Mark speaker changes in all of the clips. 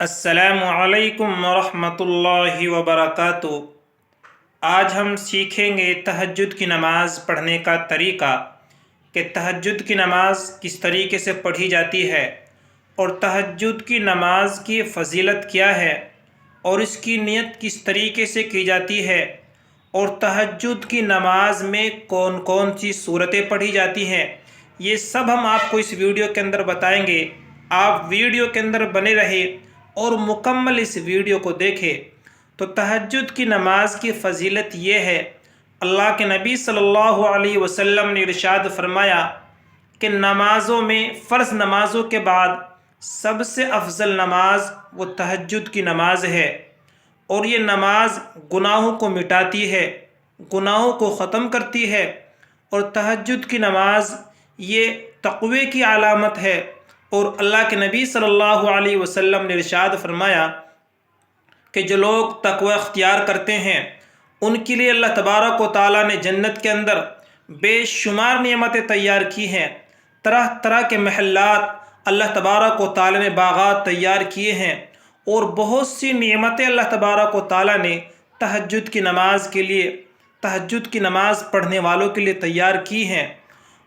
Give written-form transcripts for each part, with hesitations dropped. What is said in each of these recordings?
Speaker 1: السلام علیکم ورحمۃ اللہ وبرکاتہ۔ آج ہم سیکھیں گے تہجد کی نماز پڑھنے کا طریقہ کہ تہجد کی نماز کس طریقے سے پڑھی جاتی ہے اور تہجد کی نماز کی فضیلت کیا ہے اور اس کی نیت کس طریقے سے کی جاتی ہے اور تہجد کی نماز میں کون کون سی صورتیں پڑھی جاتی ہیں، یہ سب ہم آپ کو اس ویڈیو کے اندر بتائیں گے۔ آپ ویڈیو کے اندر بنے رہے اور مکمل اس ویڈیو کو دیکھیں۔ تو تہجد کی نماز کی فضیلت یہ ہے، اللہ کے نبی صلی اللہ علیہ وسلم نے ارشاد فرمایا کہ نمازوں میں فرض نمازوں کے بعد سب سے افضل نماز وہ تہجد کی نماز ہے، اور یہ نماز گناہوں کو مٹاتی ہے، گناہوں کو ختم کرتی ہے، اور تہجد کی نماز یہ تقوی کی علامت ہے۔ اور اللہ کے نبی صلی اللہ علیہ وسلم نے ارشاد فرمایا کہ جو لوگ تقوی اختیار کرتے ہیں ان کے لیے اللہ تبارک و تعالیٰ نے جنت کے اندر بے شمار نعمتیں تیار کی ہیں، طرح طرح کے محلات اللہ تبارک و تعالیٰ نے باغات تیار کیے ہیں، اور بہت سی نعمتیں اللہ تبارک و تعالیٰ نے تہجد کی نماز کے لیے، تہجد کی نماز پڑھنے والوں کے لیے تیار کی ہیں۔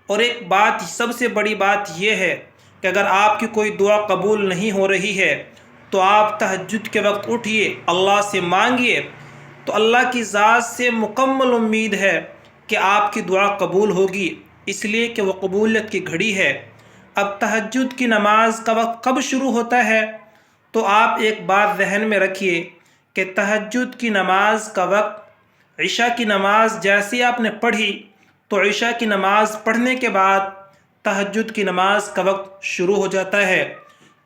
Speaker 1: اور ایک بات، سب سے بڑی بات یہ ہے کہ اگر آپ کی کوئی دعا قبول نہیں ہو رہی ہے تو آپ تہجد کے وقت اٹھیے، اللہ سے مانگیے، تو اللہ کی ذات سے مکمل امید ہے کہ آپ کی دعا قبول ہوگی، اس لیے کہ وہ قبولیت کی گھڑی ہے۔ اب تہجد کی نماز کا وقت کب شروع ہوتا ہے؟ تو آپ ایک بات ذہن میں رکھیے کہ تہجد کی نماز کا وقت عشاء کی نماز جیسے آپ نے پڑھی تو عشاء کی نماز پڑھنے کے بعد تہجد کی نماز کا وقت شروع ہو جاتا ہے،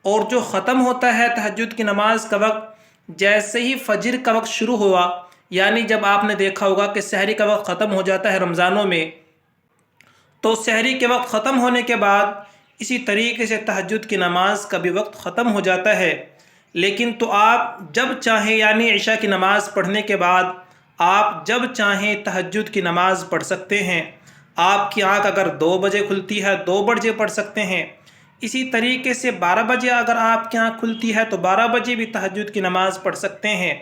Speaker 1: اور جو ختم ہوتا ہے تہجد کی نماز کا وقت جیسے ہی فجر کا وقت شروع ہوا، یعنی جب آپ نے دیکھا ہوگا کہ سحری کا وقت ختم ہو جاتا ہے رمضانوں میں، تو سحری کے وقت ختم ہونے کے بعد اسی طریقے سے تہجد کی نماز کا بھی وقت ختم ہو جاتا ہے۔ لیکن تو آپ جب چاہیں، یعنی عشاء کی نماز پڑھنے کے بعد آپ جب چاہیں تہجد کی نماز پڑھ سکتے ہیں۔ آپ کی آنکھ اگر 2 بجے کھلتی ہے 2 بجے پڑھ سکتے ہیں، اسی طریقے سے 12 بجے اگر آپ کی آنکھ کھلتی ہے تو 12 بجے بھی تہجد کی نماز پڑھ سکتے ہیں۔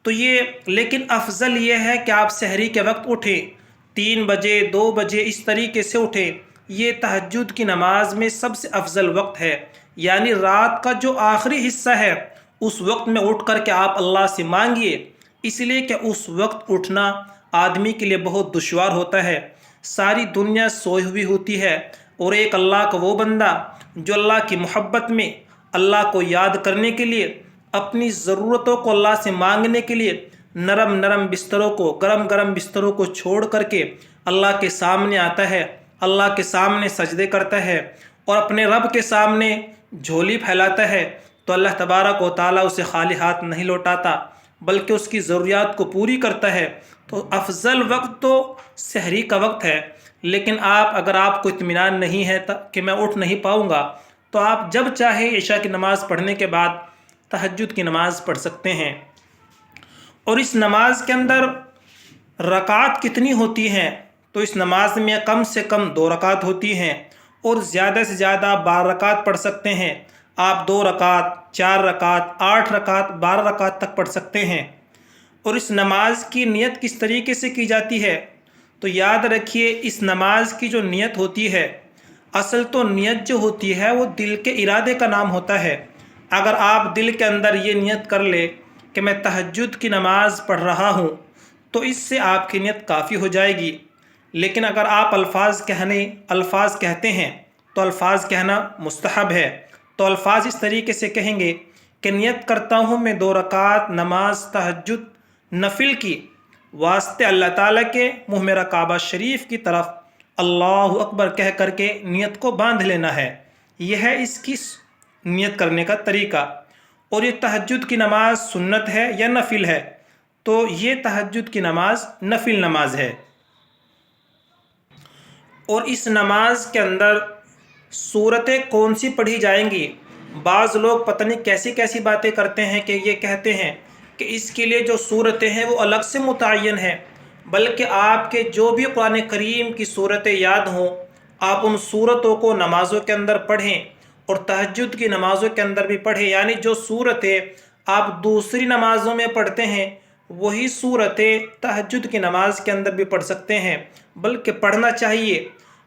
Speaker 1: تو یہ لیکن افضل یہ ہے کہ آپ سحری کے وقت اٹھیں، 3 بجے 2 بجے اس طریقے سے اٹھیں، یہ تہجد کی نماز میں سب سے افضل وقت ہے، یعنی رات کا جو آخری حصہ ہے اس وقت میں اٹھ کر کے آپ اللہ سے مانگیے، اس لیے کہ اس وقت اٹھنا آدمی کے لیے بہت دشوار ہوتا ہے، ساری دنیا سوئی ہوئی ہوتی ہے، اور ایک اللہ کا وہ بندہ جو اللہ کی محبت میں اللہ کو یاد کرنے کے لیے، اپنی ضرورتوں کو اللہ سے مانگنے کے لیے نرم نرم بستروں کو، گرم گرم بستروں کو چھوڑ کر کے اللہ کے سامنے آتا ہے، اللہ کے سامنے سجدے کرتا ہے اور اپنے رب کے سامنے جھولی پھیلاتا ہے، تو اللہ تبارک و تعالیٰ اسے خالی ہاتھ نہیں لوٹاتا بلکہ اس کی ضروریات کو پوری کرتا ہے۔ تو افضل وقت تو سحری کا وقت ہے، لیکن اگر آپ کو اطمینان نہیں ہے کہ میں اٹھ نہیں پاؤں گا تو آپ جب چاہے عشاء کی نماز پڑھنے کے بعد تہجد کی نماز پڑھ سکتے ہیں۔ اور اس نماز کے اندر رکعات کتنی ہوتی ہیں؟ تو اس نماز میں کم سے کم 2 رکعت ہوتی ہیں، اور زیادہ سے زیادہ آپ 12 رکعت پڑھ سکتے ہیں۔ آپ 2 رکعت، 4 رکعت، 8 رکعت، 12 رکعت تک پڑھ سکتے ہیں۔ اور اس نماز کی نیت کس طریقے سے کی جاتی ہے؟ تو یاد رکھیے، اس نماز کی جو نیت ہوتی ہے، اصل تو نیت جو ہوتی ہے وہ دل کے ارادے کا نام ہوتا ہے۔ اگر آپ دل کے اندر یہ نیت کر لے کہ میں تہجد کی نماز پڑھ رہا ہوں تو اس سے آپ کی نیت کافی ہو جائے گی۔ لیکن اگر آپ الفاظ کہتے ہیں تو الفاظ کہنا مستحب ہے، تو الفاظ اس طریقے سے کہیں گے کہ نیت کرتا ہوں میں 2 رکعت نماز تہجد نفل کی، واسطے اللہ تعالیٰ کے منہ میرا کعبہ شریف کی طرف اللہ اکبر کہہ کر کے نیت کو باندھ لینا ہے۔ یہ ہے اس کی نیت کرنے کا طریقہ۔ اور یہ تہجد کی نماز سنت ہے یا نفل ہے؟ تو یہ تہجد کی نماز نفل نماز ہے۔ اور اس نماز کے اندر صورتیں کون سی پڑھی جائیں گی؟ بعض لوگ پتہ نہیں کیسی کیسی باتیں کرتے ہیں کہ یہ کہتے ہیں کہ اس کے لیے جو صورتیں ہیں وہ الگ سے متعین ہیں، بلکہ آپ کے جو بھی قرآن کریم کی صورتیں یاد ہوں آپ ان صورتوں کو نمازوں کے اندر پڑھیں، اور تہجد کی نمازوں کے اندر بھی پڑھیں، یعنی جو صورتیں آپ دوسری نمازوں میں پڑھتے ہیں وہی صورتیں تہجد کی نماز کے اندر بھی پڑھ سکتے ہیں، بلکہ پڑھنا چاہیے۔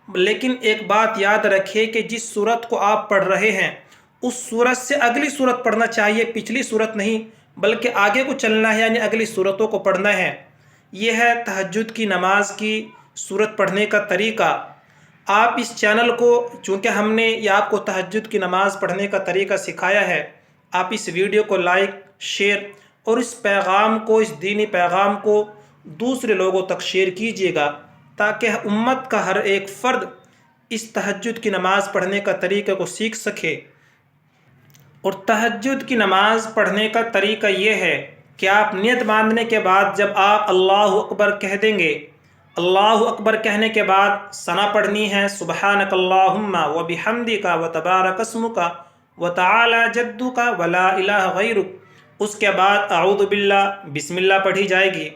Speaker 1: لیکن ایک بات یاد رکھیے کہ جس صورت کو آپ پڑھ رہے ہیں اس صورت سے اگلی صورت پڑھنا چاہیے، پچھلی صورت نہیں، بلکہ آگے کو چلنا ہے، یعنی اگلی صورتوں کو پڑھنا ہے۔ یہ ہے تہجد کی نماز کی صورت پڑھنے کا طریقہ۔ آپ اس چینل کو، چونکہ ہم نے یہ آپ کو تہجد کی نماز پڑھنے کا طریقہ سکھایا ہے، آپ اس ویڈیو کو لائک، شیئر اور اس پیغام کو، اس دینی پیغام کو دوسرے لوگوں تک شیئر کیجیے گا، تاکہ امت کا ہر ایک فرد اس تہجد کی نماز پڑھنے کا طریقہ کو سیکھ سکے۔ اور تہجد کی نماز پڑھنے کا طریقہ یہ ہے کہ آپ نیت باندھنے کے بعد جب آپ اللہ اکبر کہہ دیں گے، اللہ اکبر کہنے کے بعد ثنا پڑھنی ہے، سبحانک اللہم و بحمدک و تبارک اسمک و تعالی جدک و لا الہ غیرک۔ اس کے بعد اعوذ باللہ، بسم اللہ پڑھی جائے گی،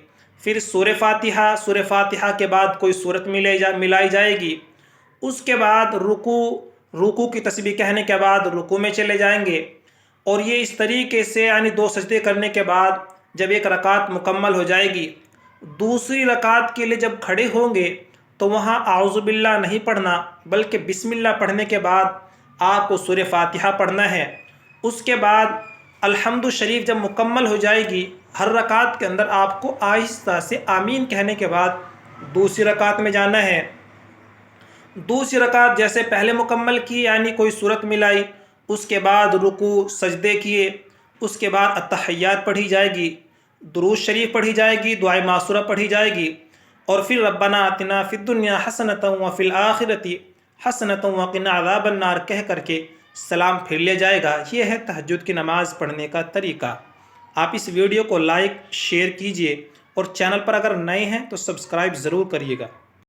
Speaker 1: پھر سورہ فاتحہ کے بعد کوئی سورت ملائی جائے گی۔ اس کے بعد رکوع کی تسبیح کہنے کے بعد رکوع میں چلے جائیں گے، اور یہ اس طریقے سے، یعنی 2 سجدے کرنے کے بعد جب ایک رکعت مکمل ہو جائے گی، دوسری رکعت کے لیے جب کھڑے ہوں گے تو وہاں اعوذ باللہ نہیں پڑھنا، بلکہ بسم اللہ پڑھنے کے بعد آپ کو سورہ فاتحہ پڑھنا ہے۔ اس کے بعد الحمد شریف جب مکمل ہو جائے گی، ہر رکعت کے اندر آپ کو آہستہ سے آمین کہنے کے بعد دوسری رکعت میں جانا ہے۔ دوسری رکعت جیسے پہلے مکمل کی، یعنی کوئی سورت ملائی، اس کے بعد رکوع سجدے کیے، اس کے بعد التحیات پڑھی جائے گی، درود شریف پڑھی جائے گی، دعائے معصورہ پڑھی جائے گی، اور پھر ربنا آتنا فی الدنیا حسنۃ وفی الآخرۃ حسنۃ وقنا عذاب النار کہہ کر کے سلام پھیر لیا جائے گا۔ یہ ہے تہجد کی نماز پڑھنے کا طریقہ۔ آپ اس ویڈیو کو لائک، شیئر کیجئے، اور چینل پر اگر نئے ہیں تو سبسکرائب ضرور کریے گا۔